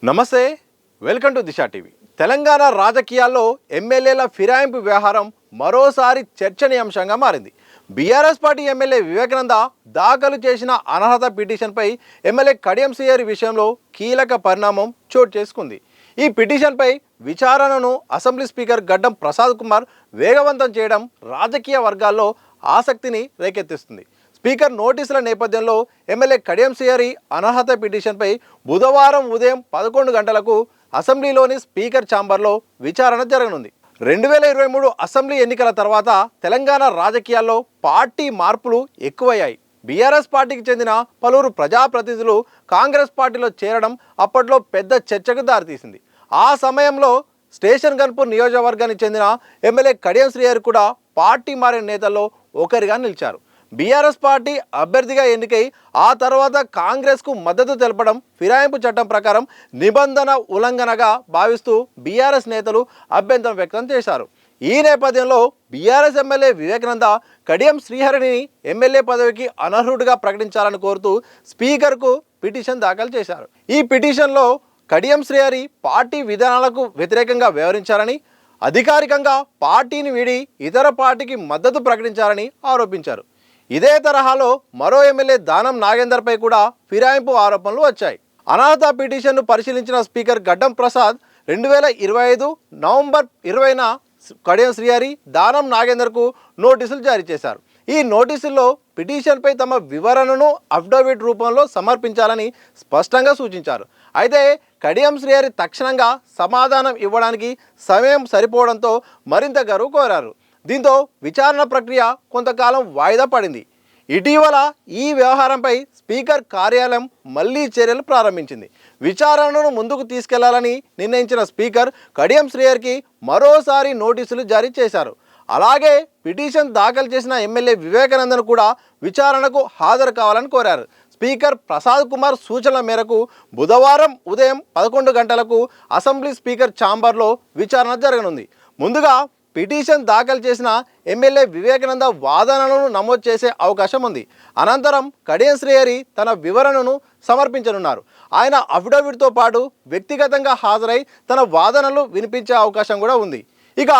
నమస్తే, welcome to Disha TV. Telangana రాజకీయాల్లో ఎమ్మెల్యేల ఫిరాయింపు వ్యవహారం మరోసారి చర్చనీయాంశంగా మారింది. బీఆర్ఎస్ పార్టీ ఎమ్మెల్యే వివేకానంద దాఖలు చేసిన అనర్హత పిటిషన్పై ఎమ్మెల్యే కడియం శ్రీహరి విషయంలో కీలక పరిణామం చోటు చేసుకుంది. ఈ పిటిషన్పై విచారణను అసెంబ్లీ స్పీకర్ గడ్డం ప్రసాద్ కుమార్ వేగవంతం చేయడం రాజకీయ వర్గాల్లో ఆసక్తిని రేకెత్తిస్తుంది. స్పీకర్ నోటీసుల నేపథ్యంలో ఎమ్మెల్యే కడియం శ్రీహరి అనర్హత పిటిషన్పై బుధవారం ఉదయం 11 గంటలకు అసెంబ్లీలోని స్పీకర్ ఛాంబర్లో విచారణ జరగనుంది. 2023 అసెంబ్లీ ఎన్నికల తర్వాత తెలంగాణ రాజకీయాల్లో పార్టీ మార్పులు ఎక్కువయ్యాయి. బీఆర్ఎస్ పార్టీకి చెందిన పలువురు ప్రజాప్రతినిధులు కాంగ్రెస్ పార్టీలో చేరడం అప్పట్లో పెద్ద చర్చకు దారితీసింది. ఆ సమయంలో స్టేషన్ గన్పూర్ నియోజకవర్గానికి చెందిన ఎమ్మెల్యే కడియం శ్రీహరి కూడా పార్టీ మారిన నేతల్లో ఒకరిగా నిలిచారు. బీఆర్ఎస్ పార్టీ అభ్యర్థిగా ఎన్నికై ఆ తర్వాత కాంగ్రెస్కు మద్దతు తెలపడం ఫిరాయింపు చట్టం ప్రకారం నిబంధన ఉల్లంఘనగా భావిస్తూ బీఆర్ఎస్ నేతలు అభ్యంతరం వ్యక్తం చేశారు. ఈ నేపథ్యంలో బీఆర్ఎస్ ఎమ్మెల్యే వివేకానంద కడియం శ్రీహరిని ఎమ్మెల్యే పదవికి అనర్హుడిగా ప్రకటించాలని కోరుతూ స్పీకర్కు పిటిషన్ దాఖలు చేశారు. ఈ పిటిషన్లో కడియం శ్రీహరి పార్టీ విధానాలకు వ్యతిరేకంగా వ్యవహరించారని, అధికారికంగా పార్టీని వీడి ఇతర పార్టీకి మద్దతు ప్రకటించారని ఆరోపించారు. ఇదే తరహాలో మరో ఎమ్మెల్యే దానం నాగేందర్పై కూడా ఫిరాయింపు ఆరోపణలు వచ్చాయి. అనర్హత పిటిషన్ను పరిశీలించిన స్పీకర్ గడ్డం ప్రసాద్ 2025 నవంబర్ 20న కడియం శ్రీహరి, దానం నాగేందర్కు నోటీసులు జారీ చేశారు. ఈ నోటీసుల్లో పిటిషన్పై తమ వివరణను అఫిడవిట్ రూపంలో సమర్పించాలని స్పష్టంగా సూచించారు. అయితే కడియం శ్రీహరి తక్షణంగా సమాధానం ఇవ్వడానికి సమయం సరిపోవడంతో మరింత గడువు కోరారు. దీంతో విచారణ ప్రక్రియ కొంతకాలం వాయిదా పడింది. ఇటీవల ఈ వ్యవహారంపై స్పీకర్ కార్యాలయం మళ్లీ చర్యలు ప్రారంభించింది. విచారణను ముందుకు తీసుకెళ్లాలని నిర్ణయించిన స్పీకర్ కడియం శ్రీహరికి మరోసారి నోటీసులు జారీ చేశారు. అలాగే పిటిషన్ దాఖలు చేసిన ఎమ్మెల్యే వివేకానందను కూడా విచారణకు హాజరు కావాలని కోరారు. స్పీకర్ ప్రసాద్ కుమార్ సూచనల మేరకు బుధవారం ఉదయం 11 గంటలకు అసెంబ్లీ స్పీకర్ ఛాంబర్లో విచారణ జరగనుంది. ముందుగా పిటిషన్ దాఖలు చేసిన ఎమ్మెల్యే వివేకానంద వాదనలను నమోదు చేసే అవకాశం ఉంది. అనంతరం కడియం శ్రీహరి తన వివరణను సమర్పించనున్నారు. ఆయన అఫిడవిట్తో పాటు వ్యక్తిగతంగా హాజరై తన వాదనలు వినిపించే అవకాశం కూడా ఉంది. ఇక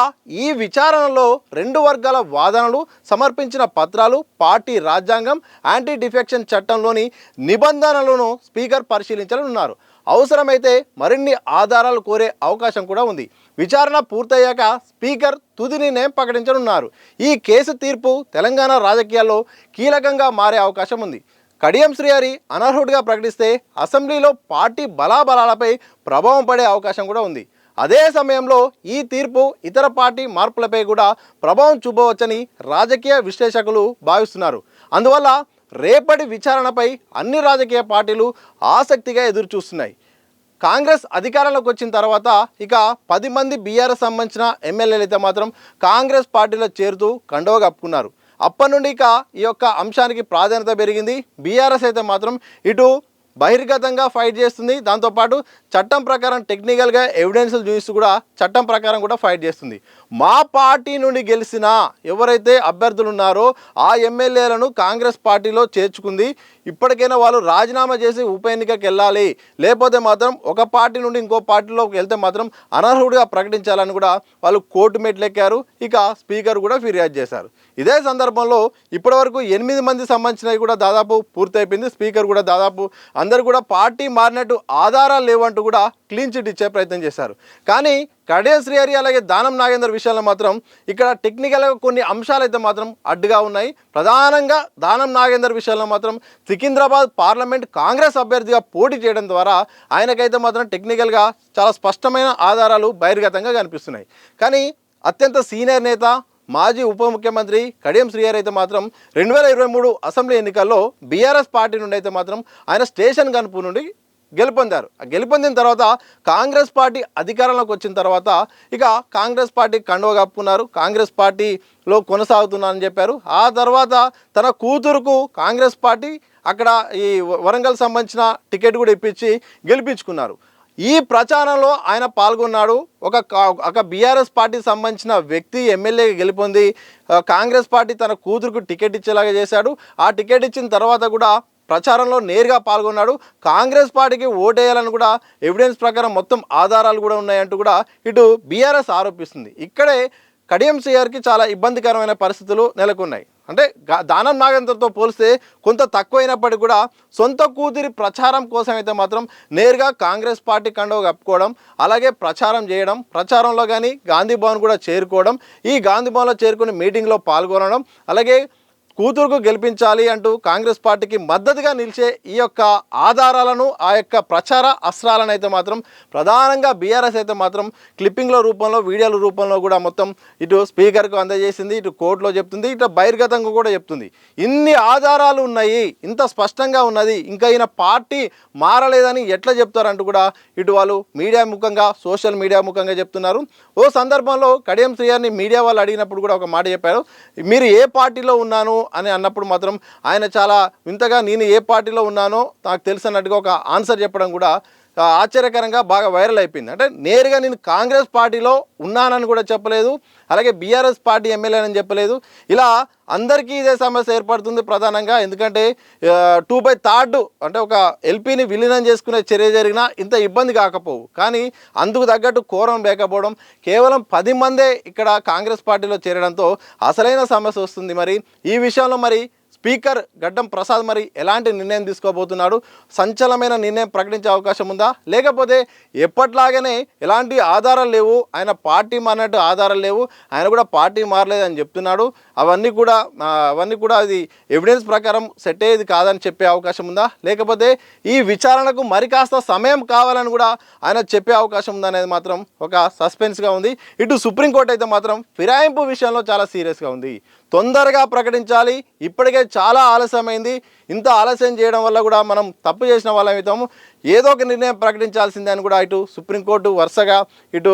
ఈ విచారణలో 2 వర్గాల వాదనలు, సమర్పించిన పత్రాలు, పార్టీ రాజ్యాంగం, యాంటీ డిఫెక్షన్ చట్టంలోని నిబంధనలను స్పీకర్ పరిశీలించనున్నారు. అవసరమైతే మరిన్ని ఆధారాలు కోరే అవకాశం కూడా ఉంది. విచారణ పూర్తయ్యాక స్పీకర్ తుది నిర్ణయం ప్రకటించనున్నారు. ఈ కేసు తీర్పు తెలంగాణ రాజకీయాల్లో కీలకంగా మారే అవకాశం ఉంది. కడియం శ్రీహరి అనర్హుడిగా ప్రకటిస్తే అసెంబ్లీలో పార్టీ బలాబలాలపై ప్రభావం పడే అవకాశం కూడా ఉంది. అదే సమయంలో ఈ తీర్పు ఇతర పార్టీ మార్పులపై కూడా ప్రభావం చూపవచ్చని రాజకీయ విశ్లేషకులు భావిస్తున్నారు. అందువల్ల రేపటి విచారణపై అన్ని రాజకీయ పార్టీలు ఆసక్తిగా ఎదురుచూస్తున్నాయి. కాంగ్రెస్ అధికారంలోకి వచ్చిన తర్వాత ఇక 10 మంది బీఆర్ఎస్ సంబంధించిన ఎమ్మెల్యేలు అయితే మాత్రం కాంగ్రెస్ పార్టీలో చేరుతూ కండువా కప్పుకున్నారు. అప్పటి నుండి ఇక ఈ యొక్క అంశానికి ప్రాధాన్యత పెరిగింది. బీఆర్ఎస్ అయితే మాత్రం ఇటు బహిర్గతంగా ఫైట్ చేస్తుంది, దాంతోపాటు చట్టం ప్రకారం టెక్నికల్గా ఎవిడెన్స్లు చూపిస్తూ కూడా చట్టం ప్రకారం కూడా ఫైట్ చేస్తుంది. మా పార్టీ నుండి గెలిచిన ఎవరైతే అభ్యర్థులు ఉన్నారో ఆ ఎమ్మెల్యేలను కాంగ్రెస్ పార్టీలో చేర్చుకుంది. ఇప్పటికైనా వాళ్ళు రాజీనామా చేసి ఉప ఎన్నికకి వెళ్ళాలి, లేకపోతే మాత్రం ఒక పార్టీ నుండి ఇంకో పార్టీలోకి వెళ్తే మాత్రం అనర్హుడిగా ప్రకటించాలని కూడా వాళ్ళు కోర్టు మెట్లెక్కారు. ఇక స్పీకర్ కూడా ఫిర్యాదు చేశారు. ఇదే సందర్భంలో ఇప్పటివరకు 8 మంది సంబంధించినవి కూడా దాదాపు పూర్తయిపోయింది. స్పీకర్ కూడా దాదాపు అందరూ కూడా పార్టీ మారినట్టు ఆధారాలు లేవంటూ కూడా క్లీన్ చిట్ ఇచ్చే ప్రయత్నం చేశారు. కానీ కడియం శ్రీహరి అలాగే దానం నాగేందర్ విషయంలో మాత్రం ఇక్కడ టెక్నికల్గా కొన్ని అంశాలు అయితే మాత్రం అడ్డుగా ఉన్నాయి. ప్రధానంగా దానం నాగేందర్ విషయంలో మాత్రం సికింద్రాబాద్ పార్లమెంట్ కాంగ్రెస్ అభ్యర్థిగా పోటీ చేయడం ద్వారా ఆయనకైతే మాత్రం టెక్నికల్గా చాలా స్పష్టమైన ఆధారాలు బహిర్గతంగా కనిపిస్తున్నాయి. కానీ అత్యంత సీనియర్ నేత, మాజీ ఉప ముఖ్యమంత్రి కడియం శ్రీహరి అయితే మాత్రం 2023 అసెంబ్లీ ఎన్నికల్లో బీఆర్ఎస్ పార్టీ నుండి అయితే మాత్రం ఆయన స్టేషన్ గన్పూర్ నుండి గెలుపొందారు. గెలుపొందిన తర్వాత కాంగ్రెస్ పార్టీ అధికారంలోకి వచ్చిన తర్వాత ఇక కాంగ్రెస్ పార్టీ కండువా కప్పుకున్నారు. కాంగ్రెస్ పార్టీలో కొనసాగుతున్నారని చెప్పారు. ఆ తర్వాత తన కూతురుకు కాంగ్రెస్ పార్టీ అక్కడ ఈ వరంగల్ సంబంధించిన టికెట్ కూడా ఇప్పించి గెలిపించుకున్నారు. ఈ ప్రచారంలో ఆయన పాల్గొన్నాడు. ఒక బీఆర్ఎస్ పార్టీకి సంబంధించిన వ్యక్తి ఎమ్మెల్యే గెలుపొంది కాంగ్రెస్ పార్టీ తన కూతురుకు టికెట్ ఇచ్చేలాగా చేశాడు. ఆ టికెట్ ఇచ్చిన తర్వాత కూడా ప్రచారంలో నేరుగా పాల్గొన్నాడు. కాంగ్రెస్ పార్టీకి ఓటేయాలని కూడా ఎవిడెన్స్ ప్రకారం మొత్తం ఆధారాలు కూడా ఉన్నాయంటూ కూడా ఇటు బీఆర్ఎస్ ఆరోపిస్తుంది. ఇక్కడే కడియం శ్రీహరికి చాలా ఇబ్బందికరమైన పరిస్థితులు నెలకొన్నాయి. అంటే దానం నాగేంద్రతో పోలిస్తే కొంత తక్కువైనప్పటికీ కూడా సొంత కూతురి ప్రచారం కోసం అయితే మాత్రం నేరుగా కాంగ్రెస్ పార్టీ కండువా కప్పుకోవడం, అలాగే ప్రచారం చేయడం, ప్రచారంలో కానీ గాంధీ భవన్ కూడా చేరుకోవడం, ఈ గాంధీ భవన్లో చేరుకుని మీటింగ్లో పాల్గొనడం, అలాగే కూతురుకు గెలిపించాలి అంటూ కాంగ్రెస్ పార్టీకి మద్దతుగా నిలిచే ఈ యొక్క ఆధారాలను, ఆ యొక్క ప్రచార అస్త్రాలను అయితే మాత్రం ప్రధానంగా బీఆర్ఎస్ అయితే మాత్రం క్లిప్పింగ్ల రూపంలో, వీడియోల రూపంలో కూడా మొత్తం ఇటు స్పీకర్కు అందజేసింది, ఇటు కోర్టులో చెప్తుంది, ఇటు బహిర్గతంగా కూడా చెప్తుంది. ఇన్ని ఆధారాలు ఉన్నాయి, ఇంత స్పష్టంగా ఉన్నది, ఇంకా ఈయన పార్టీ మారలేదని ఎట్లా చెప్తారంటూ కూడా ఇటు వాళ్ళు మీడియా ముఖంగా, సోషల్ మీడియా ముఖంగా చెప్తున్నారు. ఓ సందర్భంలో కడియం శ్రీహరిని మీడియా వాళ్ళు అడిగినప్పుడు కూడా ఒక మాట చెప్పారు, మీరు ఏ పార్టీలో ఉన్నాను అని అన్నప్పుడు మాత్రం ఆయన చాలా వింతగా నేను ఏ పార్టీలో ఉన్నానో నాకు తెలుసు అన్నట్టుగా ఒక ఆన్సర్ చెప్పడం కూడా ఆశ్చర్యకరంగా బాగా వైరల్ అయిపోయింది. అంటే నేరుగా నేను కాంగ్రెస్ పార్టీలో ఉన్నానని కూడా చెప్పలేదు, అలాగే బీఆర్ఎస్ పార్టీ ఎమ్మెల్యేనని చెప్పలేదు. ఇలా అందరికీ ఇదే సమస్య ఏర్పడుతుంది ప్రధానంగా. ఎందుకంటే 2/3 అంటే ఒక ఎల్పీని విలీనం చేసుకునే చర్య జరిగినా ఇంత ఇబ్బంది కాకపోవు, కానీ అందుకు తగ్గట్టు కోరం లేకపోవడం, కేవలం 10 మందే ఇక్కడ కాంగ్రెస్ పార్టీలో చేరడంతో అసలైన సమస్య వస్తుంది. మరి ఈ విషయంలో మరి స్పీకర్ గడ్డం ప్రసాద్ మరి ఎలాంటి నిర్ణయం తీసుకోబోతున్నాడు? సంచలనమైన నిర్ణయం ప్రకటించే అవకాశం ఉందా, లేకపోతే ఎప్పట్లాగానే ఎలాంటి ఆధారాలు లేవు, ఆయన పార్టీ మారినట్టు ఆధారాలు లేవు, ఆయన కూడా పార్టీ మారలేదని చెప్తున్నాడు, అవన్నీ కూడా అది ఎవిడెన్స్ ప్రకారం సెట్ అయ్యేది కాదని చెప్పే అవకాశం ఉందా, లేకపోతే ఈ విచారణకు మరి కాస్త సమయం కావాలని కూడా ఆయన చెప్పే అవకాశం ఉందా అనేది మాత్రం ఒక సస్పెన్స్గా ఉంది. ఇటు సుప్రీంకోర్టు అయితే మాత్రం ఫిరాయింపు విషయంలో చాలా సీరియస్గా ఉంది. తొందరగా ప్రకటించాలి, ఇప్పటికే చాలా ఆలస్యమైంది, ఇంత ఆలస్యం చేయడం వల్ల కూడా మనం తప్పు చేసిన వాళ్ళం అవుతాము, ఏదో ఒక నిర్ణయం ప్రకటించాల్సిందే అని కూడా ఇటు సుప్రీంకోర్టు వరుసగా ఇటు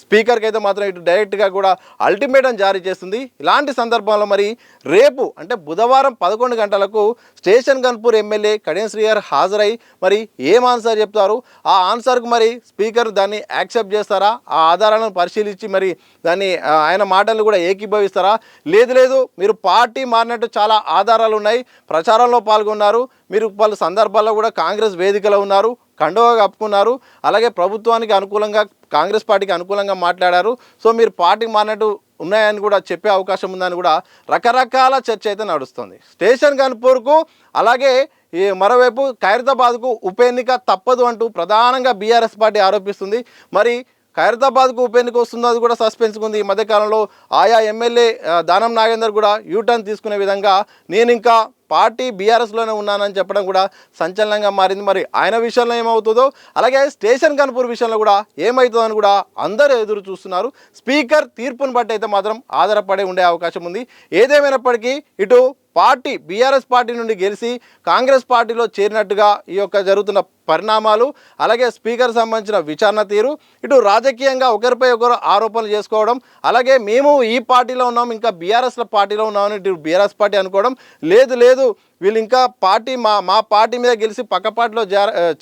స్పీకర్కి అయితే మాత్రం ఇటు డైరెక్ట్గా కూడా అల్టిమేటం జారీ చేస్తుంది. ఇలాంటి సందర్భంలో మరి రేపు అంటే బుధవారం 11 గంటలకు స్టేషన్ గన్పూర్ ఎమ్మెల్యే కడియం శ్రీహరి హాజరై మరి ఏం ఆన్సర్ చెప్తారు, ఆ ఆన్సర్కు మరి స్పీకర్ దాన్ని యాక్సెప్ట్ చేస్తారా, ఆ ఆధారాలను పరిశీలించి మరి దాన్ని ఆయన మాటలు కూడా ఏకీభవిస్తారా, లేదు మీరు పార్టీ మారినట్టు చాలా ఆధారాలు ఉన్నాయి, ప్రచారంలో పాల్గొన్నారు, మీరు పలు సందర్భాల్లో కూడా కాంగ్రెస్ వేదికలో ఉన్నారు, కండువా కప్పుకున్నారు, అలాగే ప్రభుత్వానికి అనుకూలంగా కాంగ్రెస్ పార్టీకి అనుకూలంగా మాట్లాడారు, సో మీరు పార్టీ మారినట్టు ఉన్నాయని కూడా చెప్పే అవకాశం ఉందని కూడా రకరకాల చర్చ అయితే నడుస్తుంది. స్టేషన్ గన్పూర్కు అలాగే ఈ మరోవైపు ఖైరతాబాద్కు ఉప ఎన్నిక తప్పదు అంటూ ప్రధానంగా బీఆర్ఎస్ పార్టీ ఆరోపిస్తుంది. మరి ఖైరతాబాద్కు ఉప ఎన్నిక వస్తుందో అది కూడా సస్పెన్స్గా ఉంది. ఈ మధ్యకాలంలో ఆయా ఎమ్మెల్యే దానం నాగేందర్ కూడా యూటర్న్ తీసుకునే విధంగా నేను ఇంకా పార్టీ బీఆర్ఎస్లోనే ఉన్నానని చెప్పడం కూడా సంచలనంగా మారింది. మరి ఆయన విషయంలో ఏమవుతుందో, అలాగే స్టేషన్ గన్పూర్ విషయంలో కూడా ఏమవుతుందని కూడా అందరూ ఎదురు చూస్తున్నారు. స్పీకర్ తీర్పును బట్టి అయితే మాత్రం ఆధారపడి ఉండే అవకాశం ఉంది. ఏదేమైనప్పటికీ ఇటు పార్టీ బీఆర్ఎస్ పార్టీ నుండి గెలిచి కాంగ్రెస్ పార్టీలో చేరినట్టుగా ఈ యొక్క జరుగుతున్న పరిణామాలు, అలాగే స్పీకర్ సంబంధించిన విచారణ తీరు, ఇటు రాజకీయంగా ఒకరిపై ఒకరు ఆరోపణలు చేసుకోవడం, అలాగే మేము ఈ పార్టీలో ఉన్నాం ఇంకా బీఆర్ఎస్ల పార్టీలో ఉన్నామని ఇటు బీఆర్ఎస్ పార్టీ అనుకోవడం, లేదు వీళ్ళు ఇంకా పార్టీ మా పార్టీ మీద గెలిచి పక్క పార్టీలో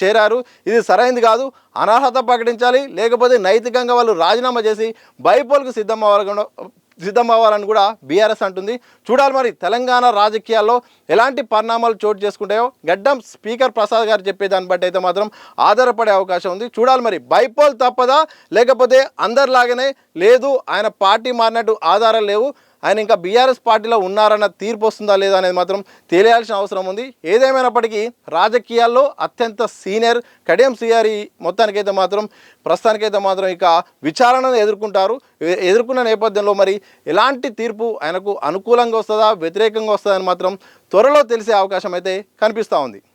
చేరారు, ఇది సరైనది కాదు, అనర్హత ప్రకటించాలి, లేకపోతే నైతికంగా వాళ్ళు రాజీనామా చేసి బైపోల్కు సిద్ధం అవ్వాలని కూడా బీఆర్ఎస్ అంటుంది. చూడాలి మరి తెలంగాణ రాజకీయాల్లో ఎలాంటి పరిణామాలు చోటు చేసుకుంటాయో గడ్డం స్పీకర్ ప్రసాద్ గారు చెప్పేదాన్ని బట్టి అయితే మాత్రం ఆధారపడే అవకాశం ఉంది. చూడాలి మరి బైపోల్ తప్పదా, లేకపోతే అందరిలాగానే లేదు ఆయన పార్టీ మారినట్టు ఆధారాలు లేవు, ఆయన ఇంకా బీఆర్ఎస్ పార్టీలో ఉన్నారన్న తీర్పు వస్తుందా లేదా అనేది మాత్రం తెలియాల్సిన అవసరం ఉంది. ఏదేమైనప్పటికీ రాజకీయాల్లో అత్యంత సీనియర్ కడియం శ్రీహరి ప్రస్తుతానికైతే మాత్రం ఇక విచారణను ఎదుర్కొన్న నేపథ్యంలో మరి ఎలాంటి తీర్పు ఆయనకు అనుకూలంగా వస్తుందా, వ్యతిరేకంగా వస్తుందని మాత్రం త్వరలో తెలిసే అవకాశం అయితే కనిపిస్తూ ఉంది.